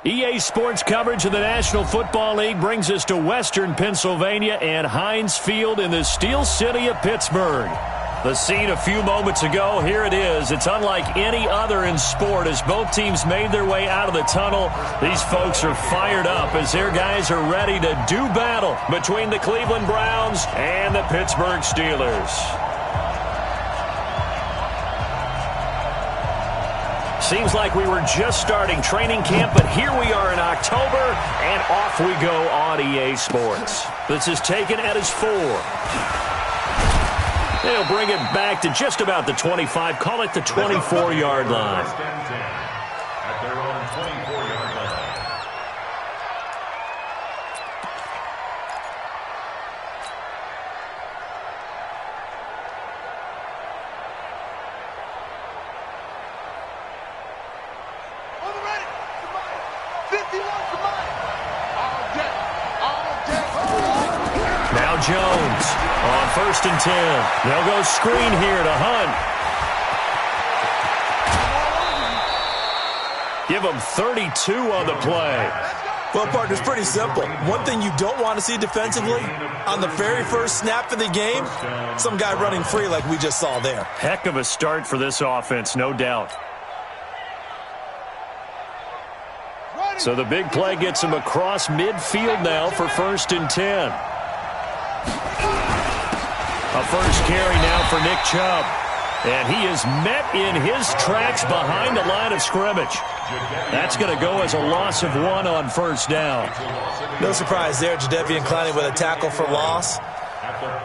EA Sports coverage of the National Football League brings us to Western Pennsylvania and Heinz Field in the Steel City of Pittsburgh. The scene a few moments ago, here it is. It's unlike any other in sport as both teams made their way out of the tunnel. These folks are fired up as their guys are ready to do battle between the Cleveland Browns and the Pittsburgh Steelers. Seems like we were just starting training camp, but here we are in October, and off we go on EA Sports. This is taken at his 4. They'll bring it back to just about the 25, call it the 24-yard line. At their own 24-yard line. Now Jones on 1st and 10. They'll go screen here to Hunt. Give him 32 on the play. Well, partner, it's pretty simple. One thing you don't want to see defensively, on the very first snap of the game, some guy running free like we just saw there. Heck of a start for this offense, no doubt. So the big play gets him across midfield now for 1st and 10. A first carry now for Nick Chubb. And he is met in his tracks behind the line of scrimmage. That's going to go as a loss of 1 on 1st down. No surprise there, Jadeveon Clowney with a tackle for loss.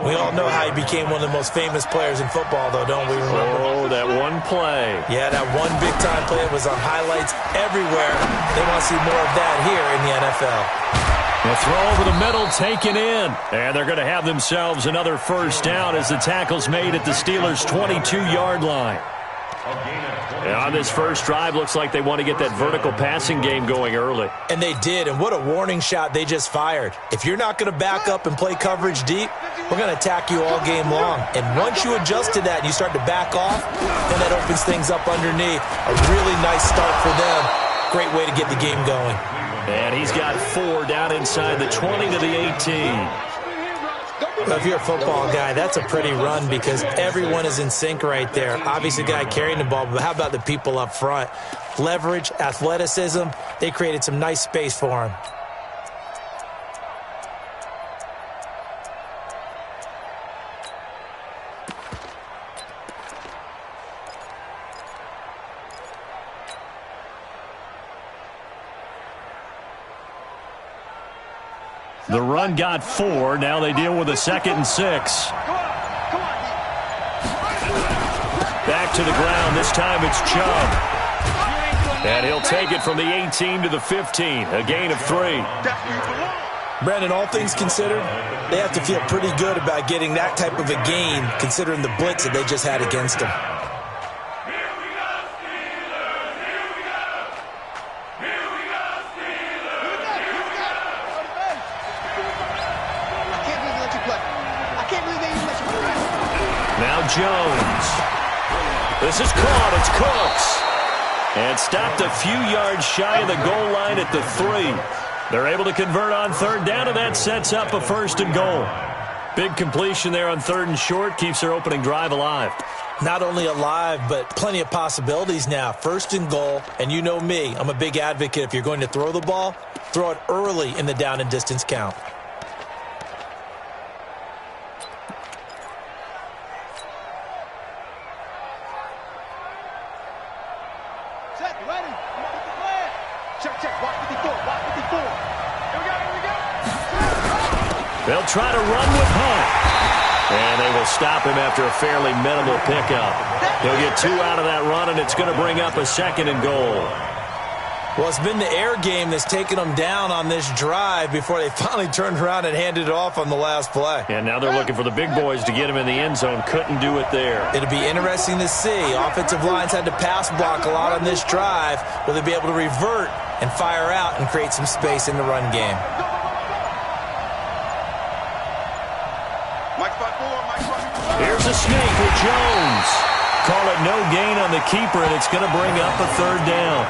We all know how he became one of the most famous players in football, though, don't we? Remember? Oh, that one play. Yeah, that one big-time play was on highlights everywhere. They want to see more of that here in the NFL. The throw over the middle taken in. And they're going to have themselves another first down as the tackle's made at the Steelers' 22-yard line. And on this first drive, looks like they want to get that vertical passing game going early. And they did, and what a warning shot they just fired. If you're not going to back up and play coverage deep, we're going to attack you all game long. And once you adjust to that and you start to back off, then that opens things up underneath. A really nice start for them. Great way to get the game going. And he's got 4 down inside the 20 to the 18. Well, if you're a football guy, that's a pretty run because everyone is in sync right there. Obviously, the guy carrying the ball, but how about the people up front? Leverage, athleticism, they created some nice space for him. The run got 4. Now they deal with a 2nd and 6. Back to the ground. This time it's Chubb. And he'll take it from the 18 to the 15. A gain of 3. Brandon, all things considered, they have to feel pretty good about getting that type of a gain considering the blitz that they just had against them. Jones. This is caught. It's Cooks. And stopped a few yards shy of the goal line at the 3. They're able to convert on 3rd down, and that sets up a 1st and goal. Big completion there on 3rd and short. Keeps their opening drive alive. Not only alive, but plenty of possibilities now. 1st and goal, and you know me. I'm a big advocate. If you're going to throw the ball, throw it early in the down and distance count. They'll try to run with Hunt. And they will stop him after a fairly minimal pickup. He'll get 2 out of that run, and it's going to bring up a 2nd and goal. Well, it's been the air game that's taken them down on this drive before they finally turned around and handed it off on the last play. And now they're looking for the big boys to get him in the end zone. Couldn't do it there. It'll be interesting to see. Offensive lines had to pass block a lot on this drive. Will they be able to revert and fire out and create some space in the run game? Here's a sneak with Jones. call it no gain on the keeper, and it's going to bring up a third down.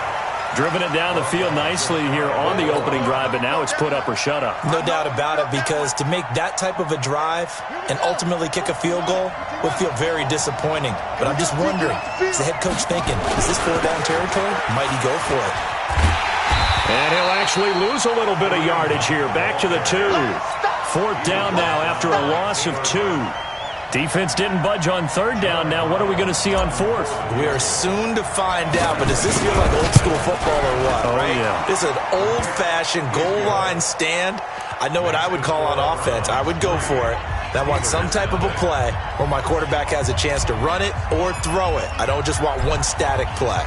Driven it down the field nicely here on the opening drive, but now it's put up or shut up. No doubt about it, because to make that type of a drive and ultimately kick a field goal would feel very disappointing. But I'm just wondering, is the head coach thinking, is this four-down territory? Might he go for it? And he'll actually lose a little bit of yardage here. Back to the 2. Fourth down now after a loss of 2. Defense didn't budge on third down. Now what are we going to see on fourth? We are soon to find out, but does this feel like old school football or what? Oh, right? yeah. This is an old-fashioned goal line stand. I know what I would call on offense. I would go for it. I want some type of a play where my quarterback has a chance to run it or throw it. I don't just want one static play.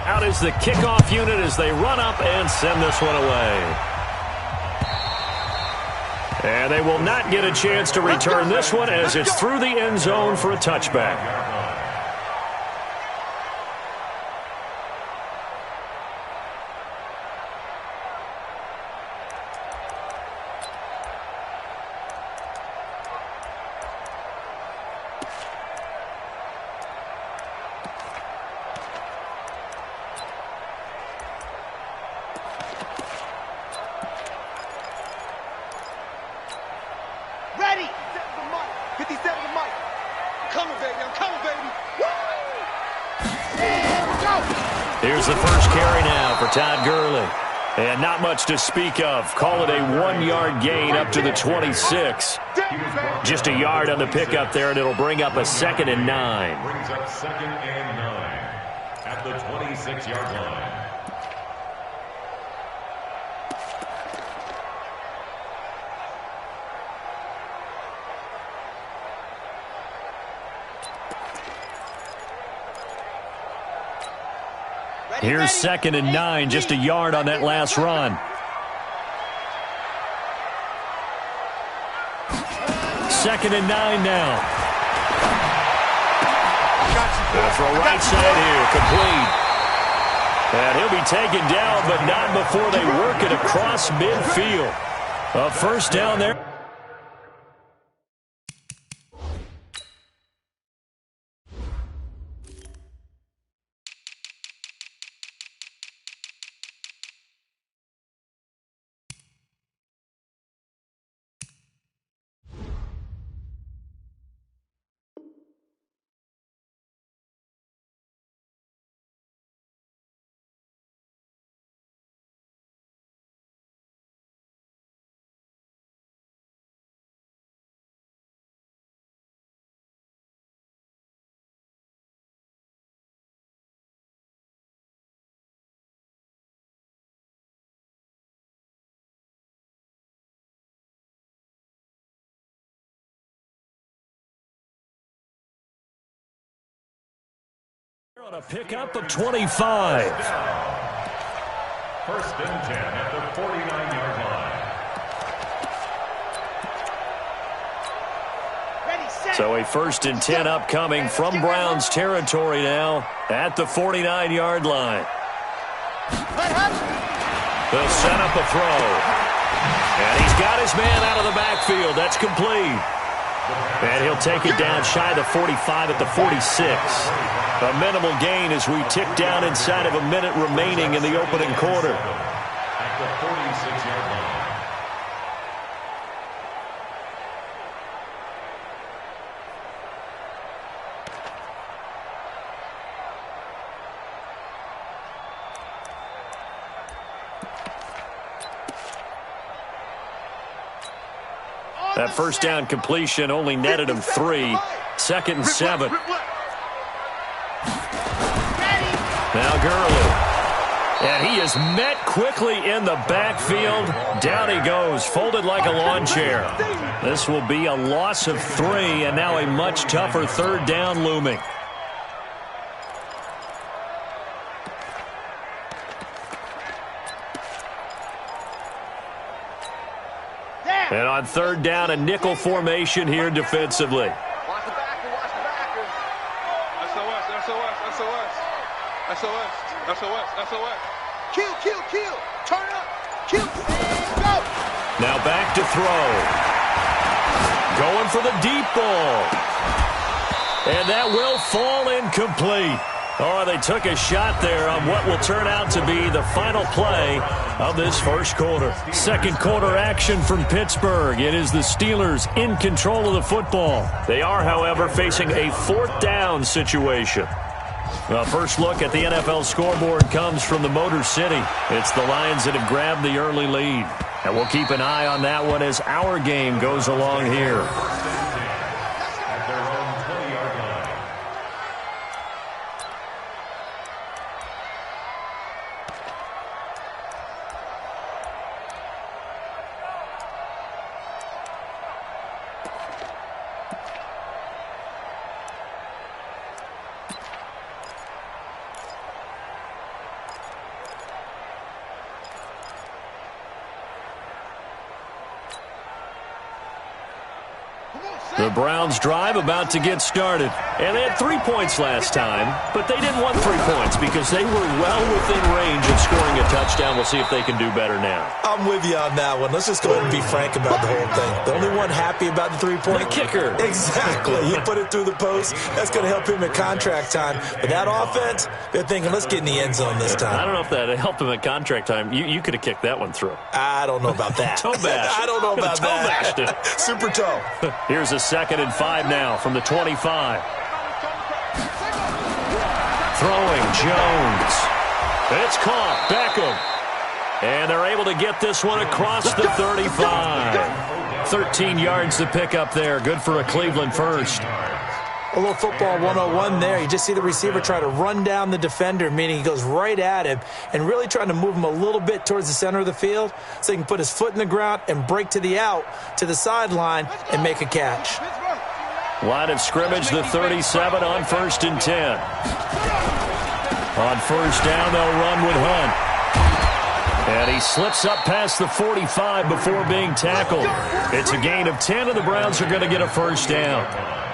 Out is the kickoff unit as they run up and send this one away. And they will not get a chance to return this one as it's through the end zone for a touchback. Ready! 57 to Mike. Coming, baby. I'm coming, baby. Woo! And go! Here's the first carry now for Todd Gurley. And not much to speak of. Call it a 1-yard gain up to the 26. Just a yard on the pickup there, and it'll bring up a 2nd and 9. Brings up 2nd and 9 at the 26-yard line. Here's 2nd and 9, just a yard on that last run. 2nd and 9 now. They'll throw right side here, complete. And he'll be taken down, but not before they work it across midfield. A first down there. On a pickup of 25. First and 10 at the 49-yard line. Ready, set. So a 1st and 10 upcoming from Browns territory now at the 49-yard line. They'll set up a throw. And he's got his man out of the backfield. That's complete. And he'll take it down shy of the 45 at the 46. A minimal gain as we tick down inside of a minute remaining in the opening quarter. At the 46-yard line. That first down completion only netted him 3. 2nd and 7. Now Gurley. And he is met quickly in the backfield. Down he goes, folded like a lawn chair. This will be a loss of 3, and now a much tougher third down looming. And on third down, a nickel formation here defensively. Watch the backer, watch the backer. SOS, SOS, SOS. SOS, SOS, SOS. Kill, kill, kill. Turn up. Kill. And go. Now back to throw. Going for the deep ball. And that will fall incomplete. Oh, they took a shot there on what will turn out to be the final play of this first quarter. Second quarter action from Pittsburgh. It is the Steelers in control of the football. They are, however, facing a fourth down situation. Well, first look at the NFL scoreboard comes from the Motor City. It's the Lions that have grabbed the early lead. And we'll keep an eye on that one as our game goes along here. The Browns drive about to get started. And they had 3 points last time, but they didn't want 3 points because they were well within range of scoring a touchdown. We'll see if they can do better now. I'm with you on that one. Let's just go ahead and be frank about the whole thing. The only one happy about the 3-point? The kicker. Exactly. He put it through the post. That's going to help him at contract time. But that offense, they're thinking, let's get in the end zone this time. I don't know if that helped him at contract time. You could have kicked that one through. I don't know about that. Toe bash. I don't know about toe that. Bashed it. Super toe. Here's a 2nd and 5 now from the 25. Throwing Jones. It's caught. Beckham. And they're able to get this one across the 35. 13 yards to pick up there. Good for a Cleveland first. A little football 101 there. You just see the receiver try to run down the defender, meaning he goes right at him and really trying to move him a little bit towards the center of the field so he can put his foot in the ground and break to the out, to the sideline, and make a catch. Line of scrimmage, the 37 on 1st and 10. On 1st down, they'll run with Hunt. And he slips up past the 45 before being tackled. It's a gain of 10, and the Browns are going to get a first down.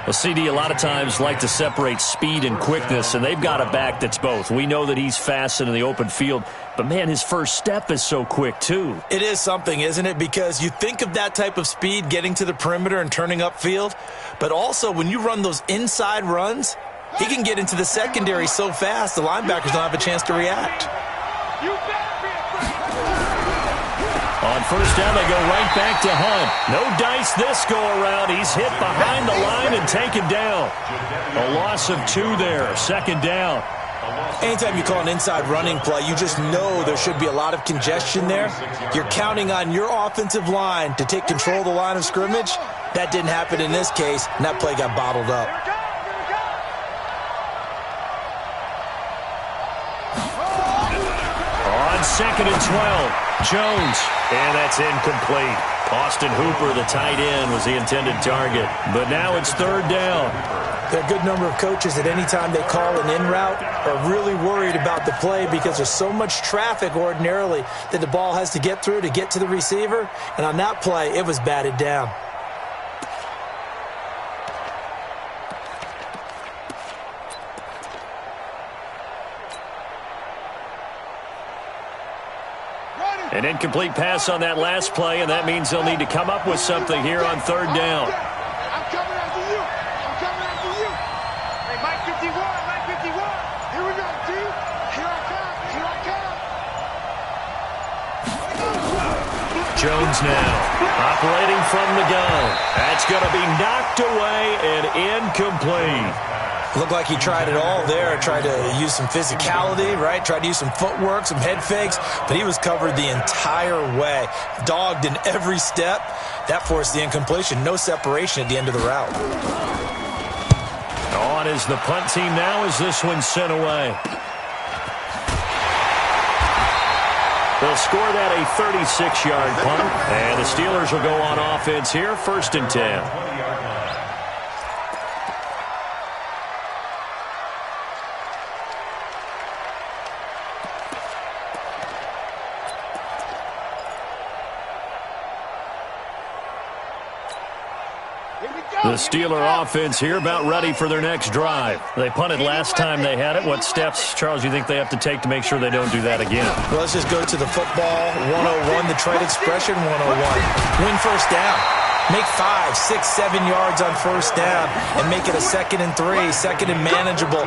Well, CD, a lot of times like to separate speed and quickness, and they've got a back that's both. We know that he's fast in the open field, but, man, his first step is so quick, too. It is something, isn't it? Because you think of that type of speed getting to the perimeter and turning upfield, but also when you run those inside runs, he can get into the secondary so fast the linebackers don't have a chance to react. On 1st down, they go right back to Hunt. No dice this go-around. He's hit behind the line and taken down. A loss of 2 there. 2nd down. Anytime you call an inside running play, you just know there should be a lot of congestion there. You're counting on your offensive line to take control of the line of scrimmage. That didn't happen in this case, and that play got bottled up. On 2nd and 12. Jones, and that's incomplete. Austin Hooper, the tight end, was the intended target. But now it's 3rd down. There are a good number of coaches that any time they call an in route are really worried about the play because there's so much traffic ordinarily that the ball has to get through to get to the receiver. And on that play, it was batted down. An incomplete pass on that last play, and that means they'll need to come up with something here on 3rd down. I'm coming after you. I'm coming after you. Hey, Mike 51, Mike 51. Here we go, G. Here I come. Here I come. Jones now operating from the gun. That's going to be knocked away and incomplete. Looked like he tried it all there, tried to use some physicality, right? Tried to use some footwork, some head fakes, but he was covered the entire way. Dogged in every step. That forced the incompletion. No separation at the end of the route. On is the punt team now as this one's sent away. They'll score that a 36-yard punt, and the Steelers will go on offense here, 1st and 10. The Steeler offense here about ready for their next drive. They punted last time they had it. What steps, Charles, you think they have to take to make sure they don't do that again? Well, let's just go to the football 101, the trade expression 101. Win 1st down. Make 5, 6, 7 yards on first down and make it a 2nd and 3, 2nd and manageable.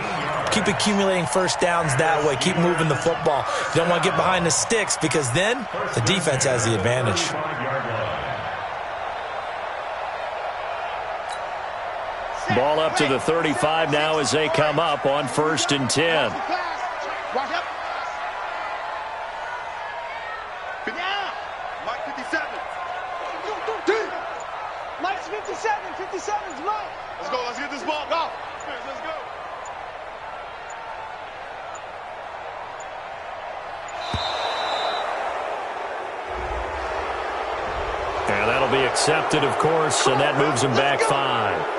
Keep accumulating first downs that way. Keep moving the football. You don't want to get behind the sticks because then the defense has the advantage. Ball up to the 35 now as they come up on 1st and 10. Mike 57. Mike's 57. 57's Mike. Let's go. Let's get this ball. Go. Let's go. And that'll be accepted, of course, and that moves him back 5.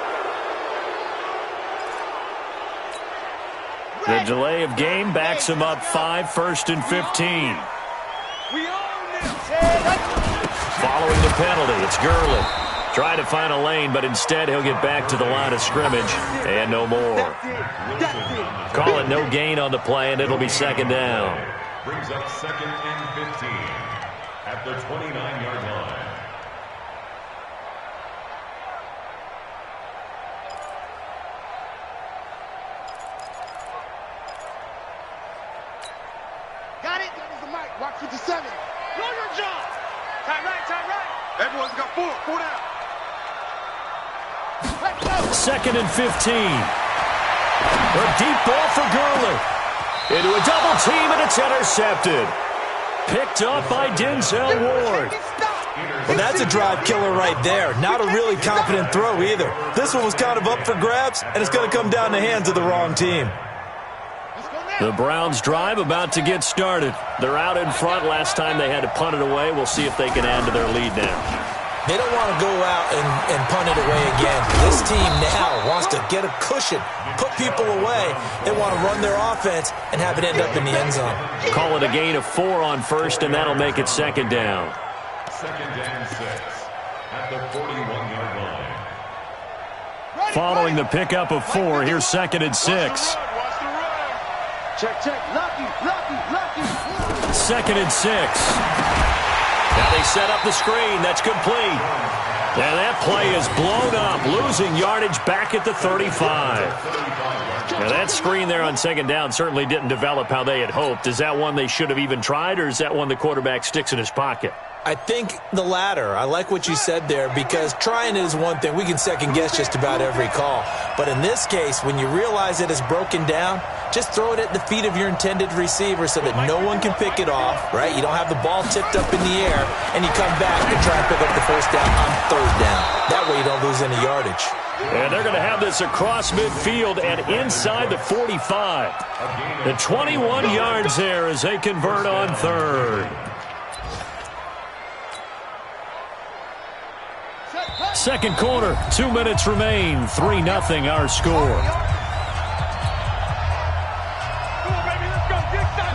The delay of game backs him up 5, 1st and 15. Following the penalty, it's Gurley. Trying to find a lane, but instead he'll get back to the line of scrimmage, and no more. Call it no gain on the play, and it'll be 2nd down. Brings up 2nd and 15 at the 29-yard line. Got it. That was the Mike. Watch 57. Go your job. Tight right, tight right. Everyone's got 4. 4 down. 2nd and 15. A deep ball for Gurley. Into a double team, and it's intercepted. Picked up by Denzel Ward. Well, that's a drive killer right there. Not a really confident throw either. This one was kind of up for grabs, and it's going to come down the hands of the wrong team. The Browns' drive about to get started. They're out in front. Last time they had to punt it away. We'll see if they can add to their lead now. They don't want to go out and punt it away again. This team now wants to get a cushion, put people away. They want to run their offense and have it end up in the end zone. Call it a gain of 4 on 1st, and that'll make it 2nd down. 2nd and 6 at the 41-yard line. Following the pickup of 4, here's 2nd and 6. Check, check. Lucky, lucky, lucky. 2nd and 6. Now they set up the screen. That's complete. And that play is blown up, losing yardage back at the 35. Now that screen there on 2nd down certainly didn't develop how they had hoped. Is that one they should have even tried, or is that one the quarterback sticks in his pocket? I think the latter. I like what you said there because trying it is one thing. We can second guess just about every call. But in this case, when you realize it is broken down, just throw it at the feet of your intended receiver so that no one can pick it off, right? You don't have the ball tipped up in the air, and you come back and try and pick up the first down on 3rd down. That way you don't lose any yardage. And they're going to have this across midfield and inside the 45. The 21 yards there as they convert on 3rd. Second quarter, 2 minutes remain. 3-0 our score.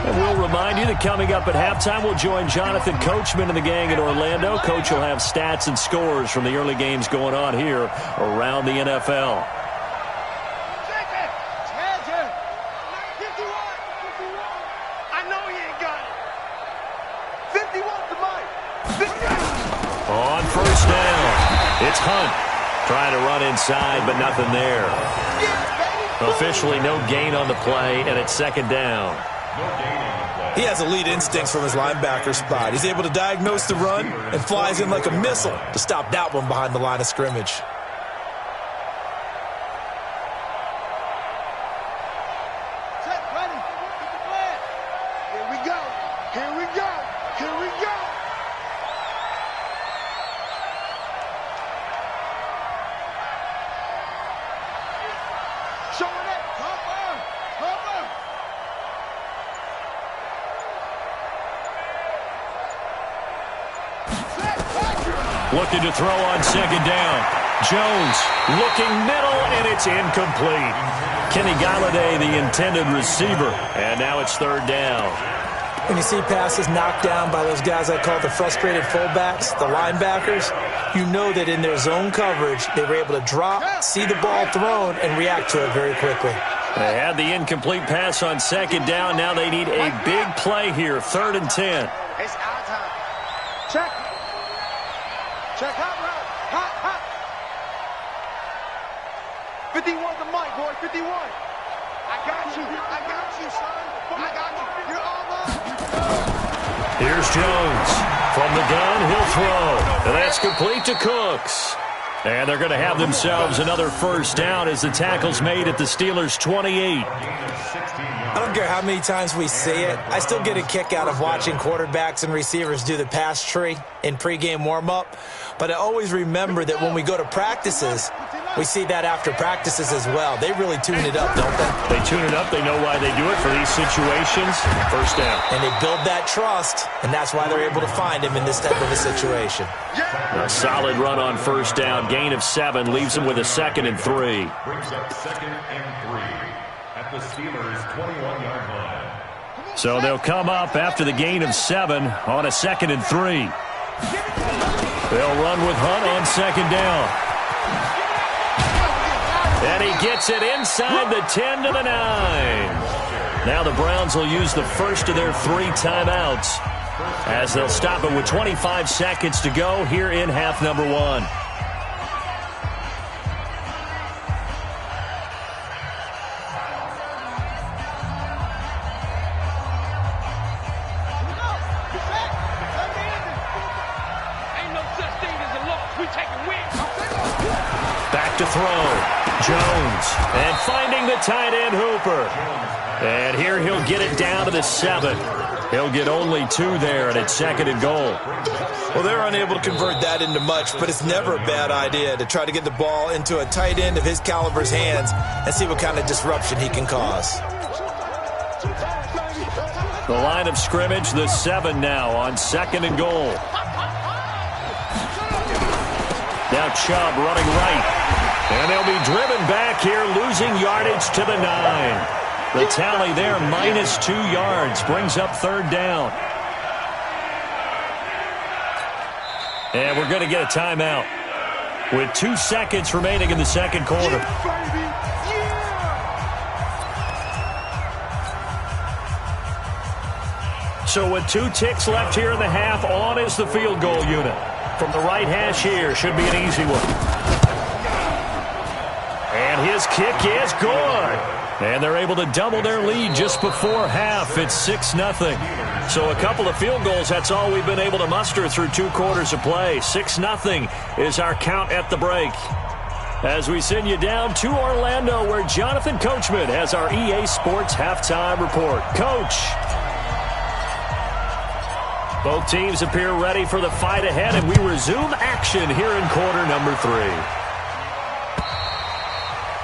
And we'll remind you that coming up at halftime, we'll join Jonathan Coachman and the gang in Orlando. Coach will have stats and scores from the early games going on here around the NFL. On 1st down, it's Hunt trying to run inside, but nothing there. Officially no gain on the play, and it's 2nd down. He has elite instincts from his linebacker spot. He's able to diagnose the run and flies in like a missile to stop that one behind the line of scrimmage. Here we go. Here we go. Here we go. Showing it. Cover. Looking to throw on 2nd down. Jones looking middle, and it's incomplete. Kenny Galladay, the intended receiver, and now it's 3rd down. When you see passes knocked down by those guys I call the frustrated fullbacks, the linebackers, you know that in their zone coverage, they were able to drop, see the ball thrown, and react to it very quickly. They had the incomplete pass on 2nd down. Now they need a big play here, 3rd and 10. It's our time. Check. Check hot route. Hot. 51's the mic, boy. 51. I got you, son. I got you. You're all up. Here's Jones. From the gun, he'll throw. And that's complete to Cooks. And they're going to have themselves another first down as the tackle's made at the Steelers' 28. I don't care how many times we see it. I still get a kick out of watching quarterbacks and receivers do the pass tree in pregame warm-up. But I always remember that when we go to practices, we see that after practices as well. They really tune it up, don't they? They tune it up. They know why they do it for these situations. First down. And they build that trust, and that's why they're able to find him in this type of a situation. A solid run on first down. Gain of 7 leaves him with a 2nd and 3. Brings up 2nd and 3 at the Steelers' 21-yard line. So they'll come up after the gain of 7 on a 2nd and 3. They'll run with Hunt on 2nd down. And he gets it inside the 10 to the 9. Now the Browns will use the first of their 3 timeouts as they'll stop it with 25 seconds to go here in half number 1. Back to throw. Jones. And finding the tight end, Hooper. And here he'll get it down to the 7. He'll get only 2 there, and it's 2nd and goal. Well, they're unable to convert that into much, but it's never a bad idea to try to get the ball into a tight end of his caliber's hands and see what kind of disruption he can cause. The line of scrimmage, the 7 now on 2nd and goal. Now Chubb running right. And they'll be driven back here, losing yardage to the 9. The tally there, minus 2 yards, brings up 3rd down. And we're going to get a timeout with 2 seconds remaining in the 2nd quarter. So with 2 ticks left here in the half, on is the field goal unit. From the right hash here, should be an easy one. And his kick is good. And they're able to double their lead just before half. It's 6-0. So a couple of field goals, that's all we've been able to muster through 2 quarters of play. 6-0 is our count at the break. As we send you down to Orlando, where Jonathan Coachman has our EA Sports halftime report. Coach. Both teams appear ready for the fight ahead, and we resume action here in quarter number 3.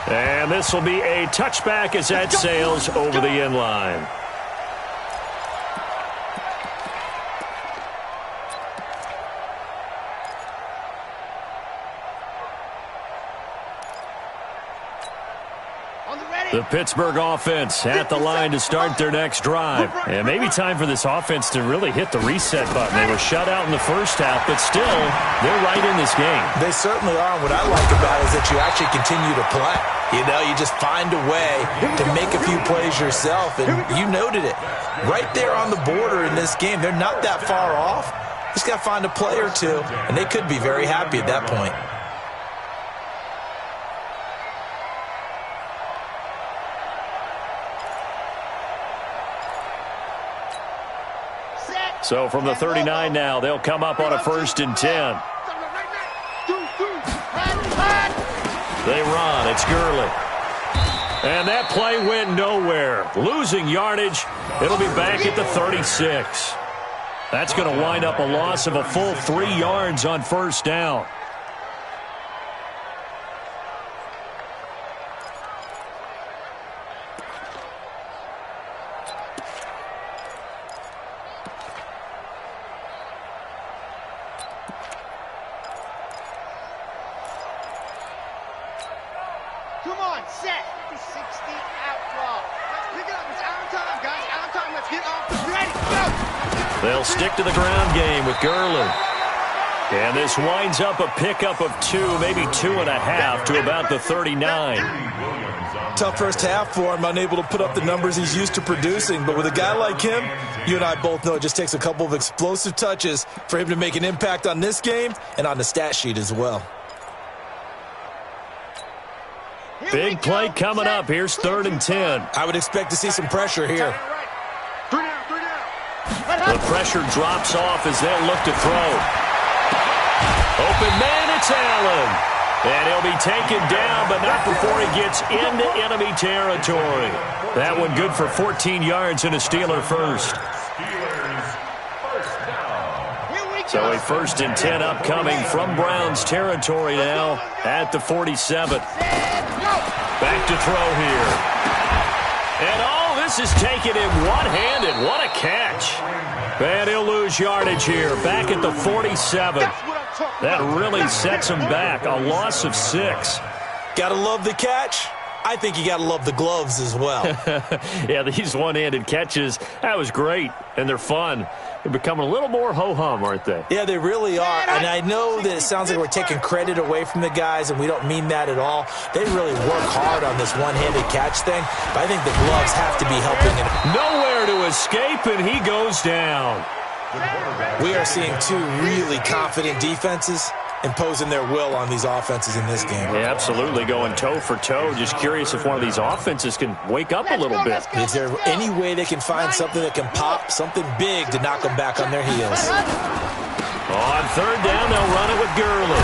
And this will be a touchback as that sails over the end line. The Pittsburgh offense at the line to start their next drive. And maybe time for this offense to really hit the reset button. They were shut out in the first half, but still, they're right in this game. They certainly are. What I like about it is that you actually continue to play. You know, you just find a way to make a few plays yourself, and you noted it. Right there on the border in this game, they're not that far off. Just got to find a play or two, and they could be very happy at that point. So from the 39 now, they'll come up on a 1st and 10. They run. It's Gurley. And that play went nowhere. Losing yardage. It'll be back at the 36. That's going to wind up a loss of a full 3 yards on 1st down. Come on, set. 60 outlaw. Let's pick it up. It's our time, guys. Our time. Let's get off the ready. Go. They'll stick to the ground game with Gurley. And this winds up a pickup of 2, maybe 2.5 to about the 39. Tough first half for him, unable to put up the numbers he's used to producing. But with a guy like him, you and I both know it just takes a couple of explosive touches for him to make an impact on this game and on the stat sheet as well. Here Big play coming up. Here's 3rd and 10. I would expect to see some pressure here. 3 down. The pressure drops off as they'll look to throw. Open man, it's Allen. And he'll be taken down, but not before he gets into enemy territory. That one good for 14 yards and a Steeler first. So a 1st and 10 upcoming from Browns territory now at the 47. Back to throw here. And this is taken in one-handed. What a catch. And he'll lose yardage here. Back at the 47. That really sets him back. A loss of 6. Gotta love the catch. I think you gotta love the gloves as well. Yeah, these one-handed catches, that was great. And they're fun. They're becoming a little more ho-hum, aren't they? Yeah, they really are. And I know that it sounds like we're taking credit away from the guys, and we don't mean that at all. They really work hard on this one-handed catch thing, but I think the gloves have to be helping him. Nowhere to escape, and he goes down. We are seeing 2 really confident defenses imposing their will on these offenses in this game. Yeah, absolutely, going toe for toe. Just curious if one of these offenses can wake up a little bit. Is there any way they can find something that can pop, something big to knock them back on their heels? On 3rd down, they'll run it with Gurley.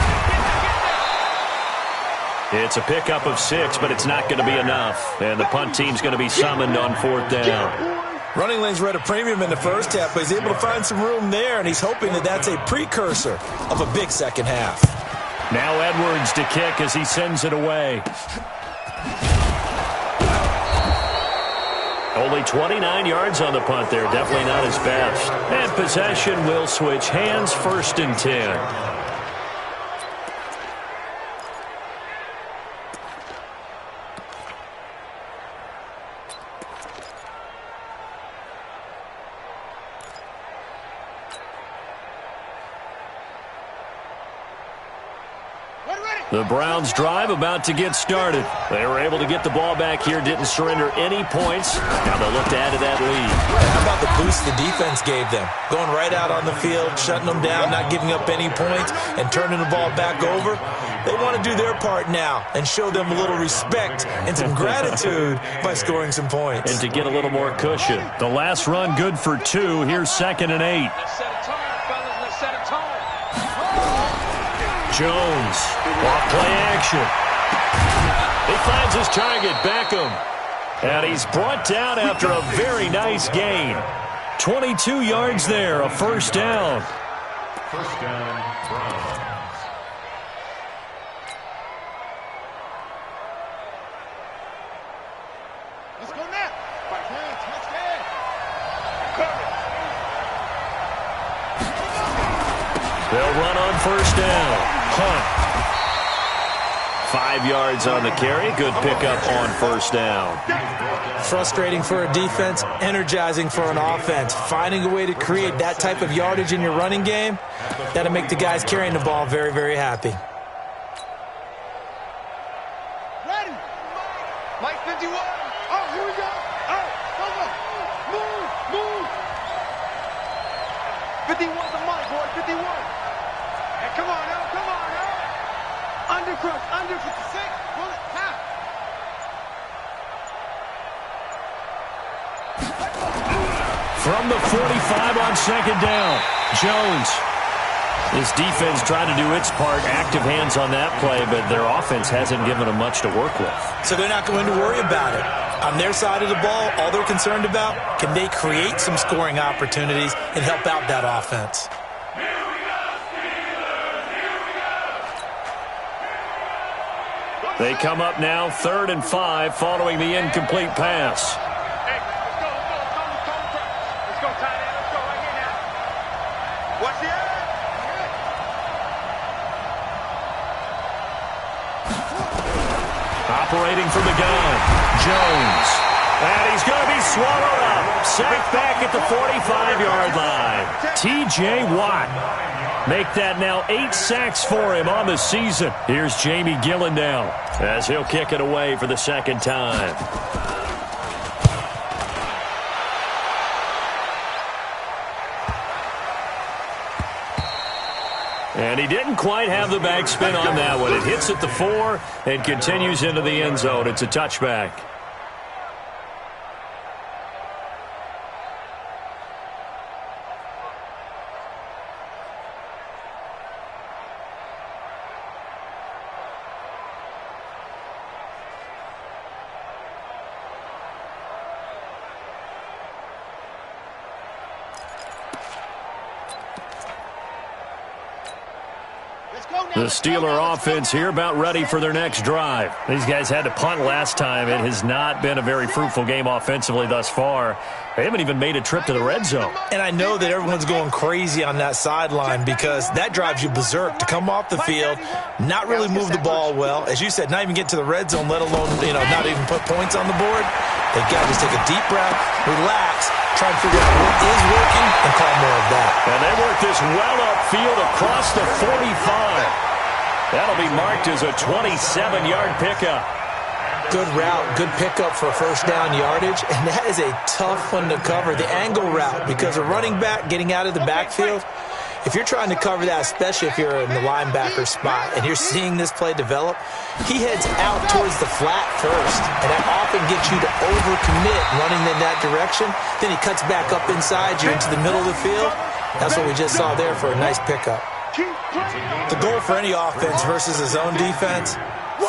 It's a pickup of 6, but it's not going to be enough. And the punt team's going to be summoned on 4th down. Running lanes were at a premium in the first half, but he's able to find some room there, and he's hoping that that's a precursor of a big second half. Now Edwards to kick as he sends it away. Only 29 yards on the punt there. Definitely not his best. And possession will switch hands. 1st and 10. The Browns drive about to get started. They were able to get the ball back here, didn't surrender any points. Now they'll look to add to that lead. How about the boost the defense gave them? Going right out on the field, shutting them down, not giving up any points, and turning the ball back over. They want to do their part now and show them a little respect and some gratitude by scoring some points. And to get a little more cushion. The last run good for 2. Here's 2nd and 8. Jones, off play action. He finds his target, Beckham. And he's brought down after a very nice gain. 22 yards there, a 1st down. 1st down, Browns. Let's go now. They'll run on 1st down. Punt. 5 yards on the carry. Good pickup on 1st down. Frustrating for a defense, energizing for an offense. Finding a way to create that type of yardage in your running game, that'll make the guys carrying the ball very, very happy. Ready. Mike 51. Oh, here we go. Oh, come on. Move. 51's the Mike, boy. 51. Hey, come on now. Undercross, under 56. Pull it, half. From the 45 on 2nd down, Jones. This defense trying to do its part, active hands on that play, but their offense hasn't given them much to work with. So they're not going to worry about it. On their side of the ball, all they're concerned about, can they create some scoring opportunities and help out that offense? They come up now 3rd and 5 following the incomplete pass. Hey, let's go, tight end. Let's go right here now. Watch the eye. Operating from the gun, Jones. And he's going to be swallowed up. Sacked back at the 45-yard line. T.J. Watt. Make that now 8 sacks for him on the season. Here's Jamie Gillen now as he'll kick it away for the 2nd time. And he didn't quite have the backspin on that one. It hits at the 4 and continues into the end zone. It's a touchback. The Steeler offense here about ready for their next drive. These guys had to punt last time. It has not been a very fruitful game offensively thus far. They haven't even made a trip to the red zone. And I know that everyone's going crazy on that sideline because that drives you berserk to come off the field, not really move the ball well. As you said, not even get to the red zone, let alone, not even put points on the board. They got to just take a deep breath, relax, try and figure out what is working and call more of that. And they work this well upfield across the 45. That'll be marked as a 27-yard pickup. Good route, good pickup for first down yardage, and that is a tough one to cover, the angle route, because a running back getting out of the backfield, if you're trying to cover that, especially if you're in the linebacker spot and you're seeing this play develop, he heads out towards the flat first, and that often gets you to overcommit running in that direction. Then he cuts back up inside you into the middle of the field. That's what we just saw there for a nice pickup. The goal for any offense versus a zone defense,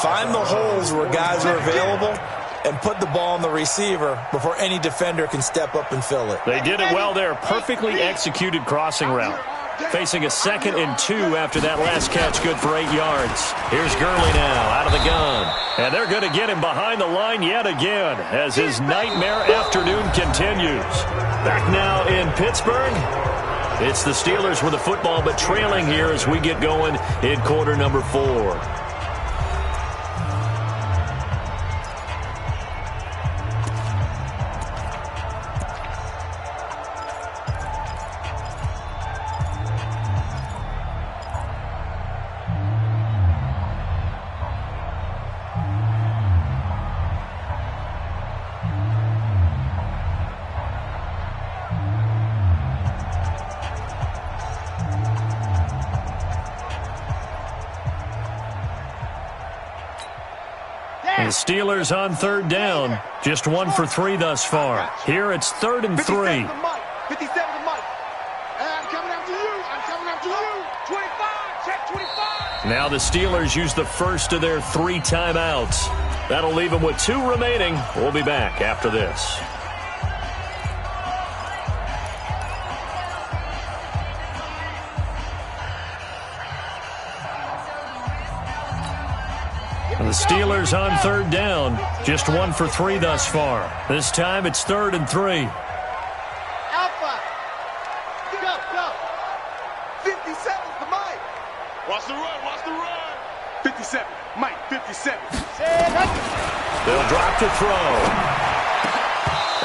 find the holes where guys are available and put the ball on the receiver before any defender can step up and fill it. They did it well there. Perfectly executed crossing route. Facing a 2nd and 2 after that last catch, good for 8 yards. Here's Gurley now out of the gun. And they're going to get him behind the line yet again as his nightmare afternoon continues. Back now in Pittsburgh. It's the Steelers with the football, but trailing here as we get going in quarter number 4. The Steelers on 3rd down. Just 1 for 3 thus far. Here it's 3rd and 3. 57 to Mike. I'm coming after you. I'm coming after you. 25. Check 25. Now the Steelers use the first of their 3 timeouts. That'll leave them with 2 remaining. We'll be back after this. The Steelers on 3rd down. Just 1 for 3 thus far. This time it's 3rd and 3. Alpha. Go. 57 to Mike. Watch the run. 57. Mike, 57. They'll drop to throw.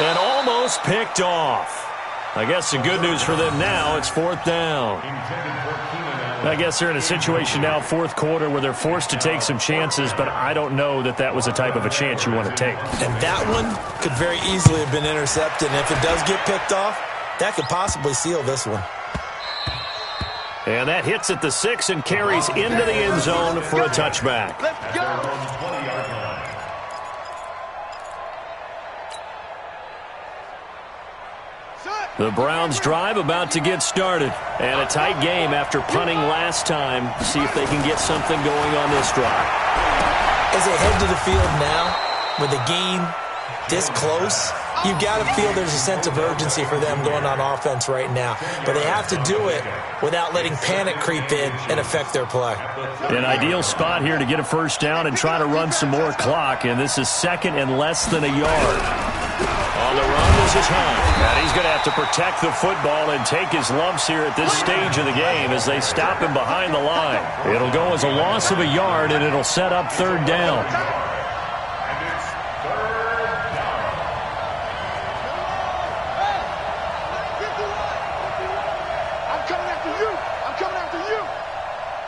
And almost picked off. I guess the good news for them now, it's 4th down. I guess they're in a situation now, 4th quarter, where they're forced to take some chances, but I don't know that that was the type of a chance you want to take. And that one could very easily have been intercepted, and if it does get picked off, that could possibly seal this one. And that hits at the 6 and carries into the end zone for a touchback. Let's go. The Browns drive about to get started. And a tight game after punting last time. See if they can get something going on this drive. As they head to the field now, with the game this close, you've got to feel there's a sense of urgency for them going on offense right now. But they have to do it without letting panic creep in and affect their play. An ideal spot here to get a first down and try to run some more clock. And this is 2nd and less than a yard. On the run, this is Hunt. And he's going to have to protect the football and take his lumps here at this stage of the game as they stop him behind the line. It'll go as a loss of a yard, and it'll set up 3rd down. And it's 3rd down. I'm coming after you.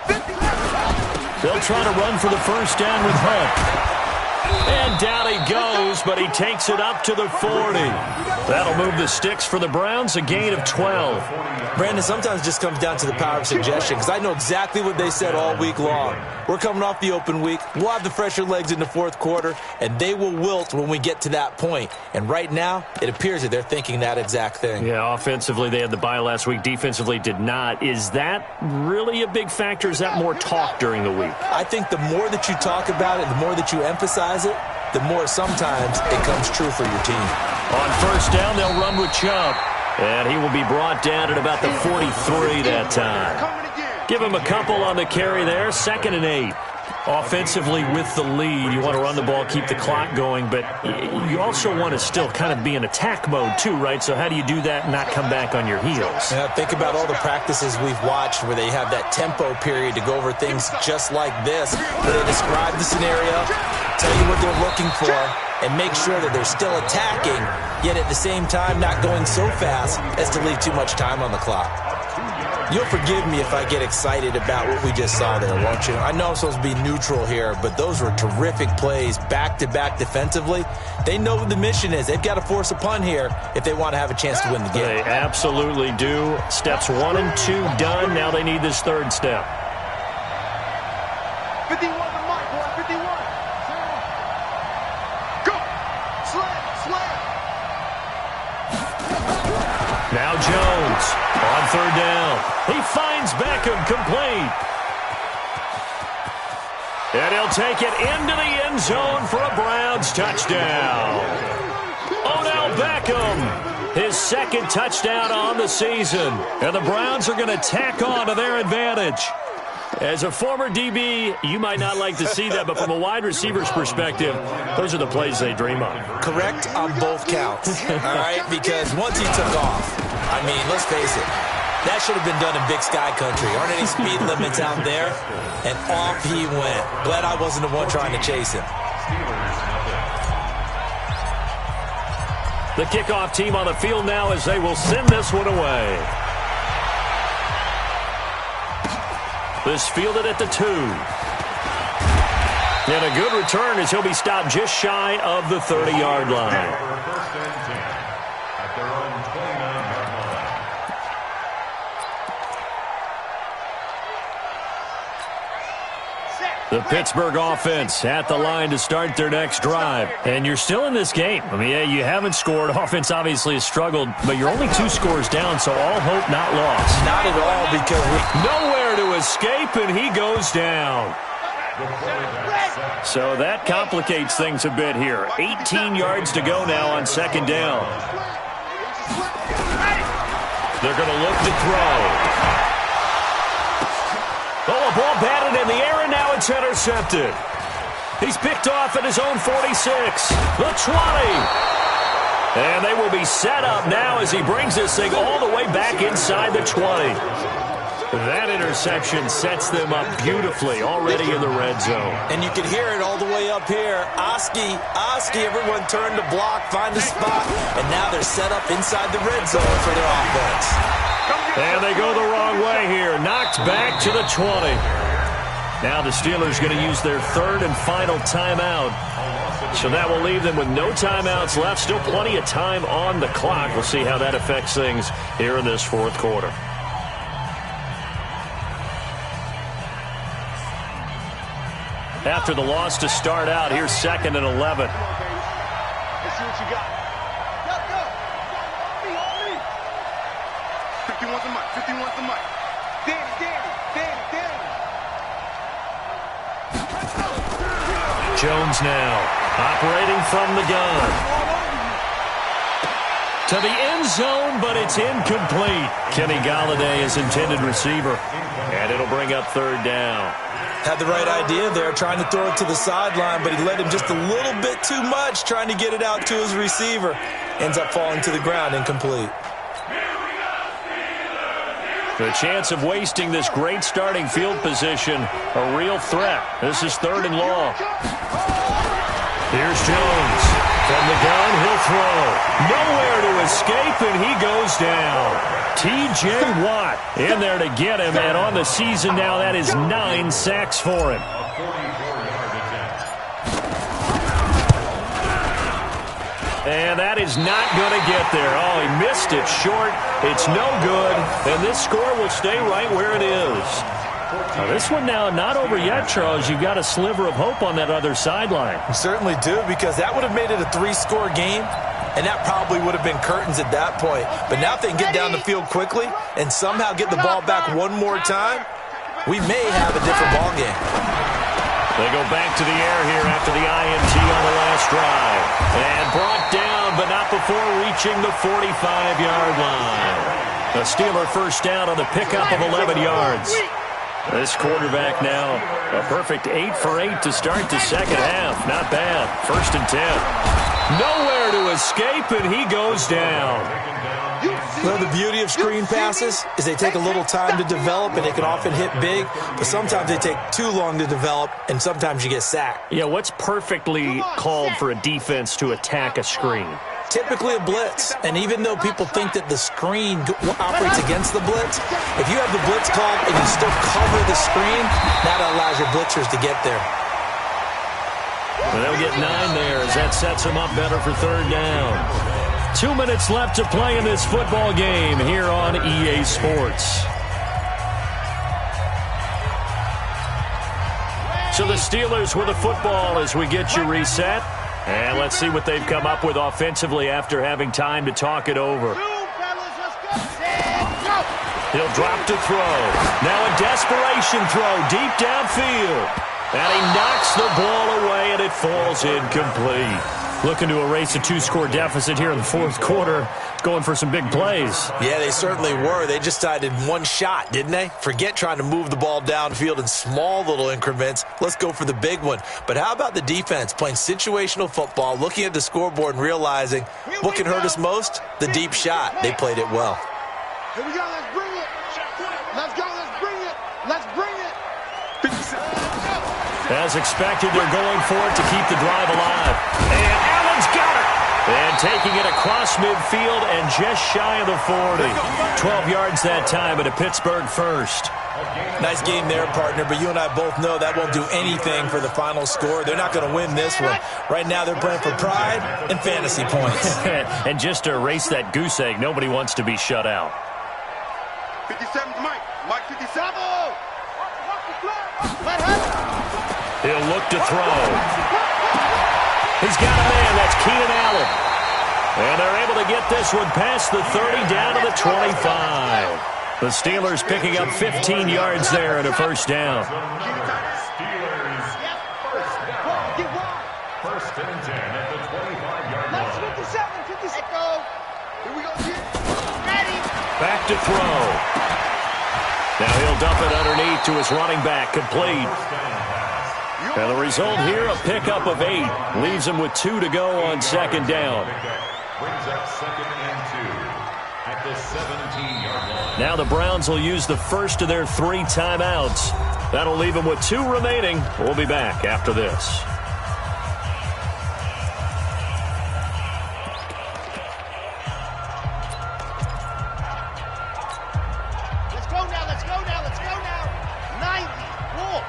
50. They'll try to run for the first down with Hunt. And down he goes, but he takes it up to the 40. That'll move the sticks for the Browns, a gain of 12. Brandon, sometimes it just comes down to the power of suggestion, because I know exactly what they said all week long. We're coming off the open week. We'll have the fresher legs in the fourth quarter, and they will wilt when we get to that point. And right now, it appears that they're thinking that exact thing. Yeah, offensively, they had the bye last week. Defensively, did not. Is that really a big factor? Is that more talk during the week? I think the more that you talk about it, the more that you emphasize it, the more sometimes it comes true for your team. On first down, they'll run with Chubb. And he will be brought down at about the 43 that time. Give him a couple on the carry there. 2nd and 8. Offensively with the lead, you want to run the ball, keep the clock going, but you also want to still kind of be in attack mode too, right? So how do you do that and not come back on your heels? Yeah, think about all the practices we've watched where they have that tempo period to go over things just like this, where they describe the scenario, tell you what they're looking for, and make sure that they're still attacking, yet at the same time not going so fast as to leave too much time on the clock. You'll forgive me if I get excited about what we just saw there, won't you? I know I'm supposed to be neutral here, but those were terrific plays back-to-back defensively. They know what the mission is. They've got to force a punt here if they want to have a chance to win the game. They absolutely do. Steps 1 and 2 done. Now they need this third step. 51 the mic, boy. 51. Go. Slam. Now Jones on third down. He finds Beckham complete. And he'll take it into the end zone for a Browns touchdown. Odell Beckham, his 2nd touchdown on the season. And the Browns are going to tack on to their advantage. As a former DB, you might not like to see that, but from a wide receiver's perspective, those are the plays they dream of. Correct on both counts, all right? Because once he took off, I mean, let's face it, that should have been done in Big Sky Country. Aren't any speed limits out there? And off he went. Glad I wasn't the one trying to chase him. The kickoff team on the field now as they will send this one away. This fielded at the 2. And a good return as he'll be stopped just shy of the 30-yard line. First and 10 at their own 29-yard line. The Pittsburgh offense at the line to start their next drive. And you're still in this game. I mean, yeah, you haven't scored. Offense obviously has struggled, but you're only 2 scores down, so all hope not lost. Not at all, because nowhere to escape, and he goes down. So that complicates things a bit here. 18 yards to go now on 2nd down. They're going to look to throw. Oh, a ball batted in the air, and now it's intercepted. He's picked off at his own 46. The 20. And they will be set up now as he brings this thing all the way back inside the 20. That interception sets them up beautifully already in the red zone. And you can hear it all the way up here. Oski, everyone turned to block, find a spot, and now they're set up inside the red zone for their offense. And they go the wrong way here. Knocked back to the 20. Now the Steelers going to use their 3rd and final timeout. So that will leave them with no timeouts left. Still plenty of time on the clock. We'll see how that affects things here in this 4th quarter. After the loss to start out, here's 2nd and 11. Let's see what you got. Go. 51's the mic. 51's the mic. Danny. Jones now operating from the gun. To the end zone, but it's incomplete. Kenny Golladay is intended receiver. And it'll bring up 3rd down. Had the right idea there, trying to throw it to the sideline, but he led him just a little bit too much, trying to get it out to his receiver. Ends up falling to the ground, incomplete. The chance of wasting this great starting field position, a real threat. This is 3rd and long. Here's Jones. From the gun, he'll throw. Nowhere to escape, and he goes down. T.J. Watt in there to get him, and on the season now, that is 9 sacks for him. And that is not going to get there. Oh, he missed it short. It's no good. And this score will stay right where it is. Now, this one now not over yet, Charles. You've got a sliver of hope on that other sideline. You certainly do, because that would have made it a 3-score game, and that probably would have been curtains at that point. But now if they can get down the field quickly and somehow get the ball back one more time, we may have a different ball game. They go back to the air here after the INT on the last drive. And brought down, but not before reaching the 45-yard line. A Steeler first down on the pickup of 11 yards. This quarterback now, a perfect 8 for 8 to start the second half. Not bad. 1st and 10. Nowhere to escape, and he goes down. Well, the beauty of screen passes is they take a little time to develop, and they can often hit big, but sometimes they take too long to develop, and sometimes you get sacked. Yeah, what's perfectly called for a defense to attack a screen? Typically a blitz, and even though people think that the screen operates against the blitz, if you have the blitz called and you still cover the screen, that allows your blitzers to get there. Well, they'll get 9 there as that sets them up better for 3rd down. 2 minutes left to play in this football game here on EA Sports. So the Steelers with the football as we get you reset. And let's see what they've come up with offensively after having time to talk it over. He'll drop to throw. Now a desperation throw deep downfield. And he knocks the ball away, and it falls incomplete. Looking to erase a 2-score deficit here in the 4th quarter. Going for some big plays. Yeah, they certainly were. They just decided one shot, didn't they? Forget trying to move the ball downfield in small little increments. Let's go for the big one. But how about the defense playing situational football, looking at the scoreboard and realizing what can hurt us most? The deep shot. They played it well. Here we go. Let's bring it. Let's go. Let's bring it. Let's bring it. As expected, they're going for it to keep the drive alive. And Allen's got it. And taking it across midfield and just shy of the 40. 12 yards that time at a Pittsburgh first. Nice game there, partner, but you and I both know that won't do anything for the final score. They're not going to win this one. Right now they're playing for pride and fantasy points. And just to erase that goose egg, nobody wants to be shut out. 57's Mike. Mike 57. He'll look to throw. He's got a man. That's Keenan Allen. And they're able to get this one past the 30 down to the 25. The Steelers picking up 15 yards there and a first down. Steelers first down. 1st and 10 at the 25-yard line. 57. Go. Here we go. Ready. Back to throw. Now he'll dump it underneath to his running back, complete. And the result here, a pickup of 8. Leaves him with 2 to go on 2nd down. Brings up 2nd and 2 at the 17-yard line. Now the Browns will use the first of their 3 timeouts. That'll leave them with 2 remaining. We'll be back after this. Let's go now. Let's go now. Let's go now. 90. Walk.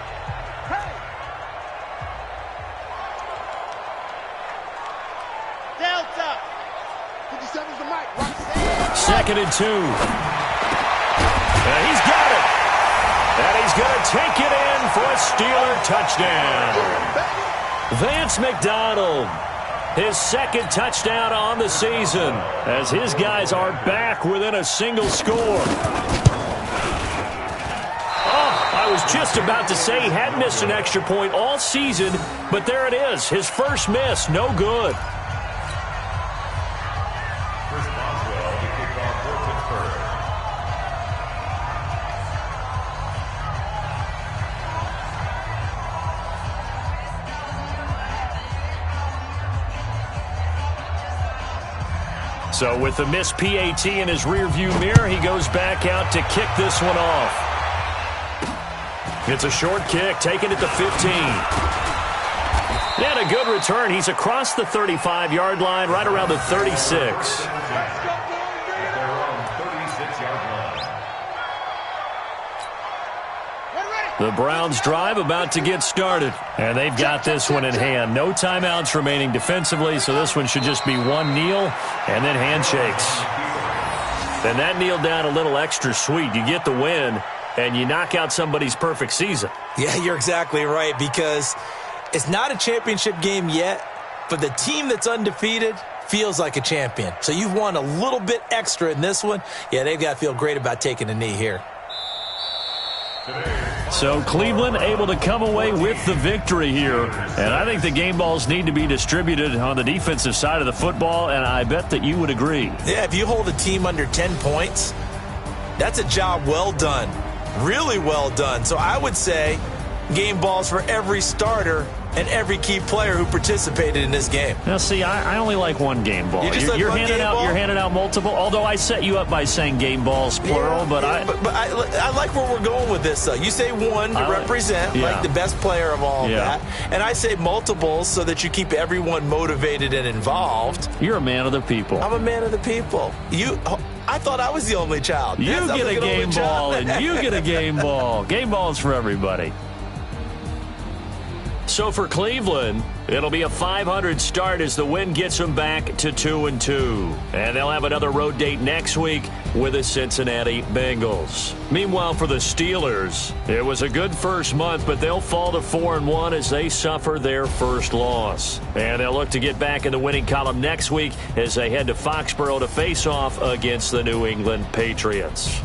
Hey. Delta. 57's the Mike. Right. 2nd and 2. And he's got it. And he's going to take it in for a Steeler touchdown. Vance McDonald, his 2nd touchdown on the season, as his guys are back within a single score. I was just about to say he had missed an extra point all season, but there it is. His first miss, no good. Chris Boswell to kick off for Pittsburgh. So with the missed PAT in his rearview mirror, he goes back out to kick this one off. It's a short kick, taken at the 15. And a good return. He's across the 35-yard line, right around the 36. At their own 36-yard line. Ready, ready. The Browns drive about to get started, and they've got this one in hand. No timeouts remaining defensively, so this one should just be one kneel and then handshakes. And that kneel down a little extra sweet. You get the win, and you knock out somebody's perfect season. Yeah, you're exactly right, because it's not a championship game yet, but the team that's undefeated feels like a champion. So you've won a little bit extra in this one. Yeah, they've got to feel great about taking a knee here. So Cleveland able to come away with the victory here. And I think the game balls need to be distributed on the defensive side of the football, and I bet that you would agree. Yeah, if you hold a team under 10 points, that's a job well done. Really well done. So I would say game balls for every starter and every key player who participated in this game. Now, see, I only like one game ball. You're handing out multiple, although I set you up by saying game balls, plural. But I like where we're going with this, though. You say one to represent, like the best player of all of that. And I say multiples so that you keep everyone motivated and involved. You're a man of the people. I'm a man of the people. I thought I was the only child. You get a game ball, and you get a game ball. Game balls for everybody. So for Cleveland, it'll be a .500 start as the win gets them back to 2-2. And they'll have another road date next week with the Cincinnati Bengals. Meanwhile, for the Steelers, it was a good first month, but they'll fall to 4-1 as they suffer their first loss. And they'll look to get back in the winning column next week as they head to Foxborough to face off against the New England Patriots.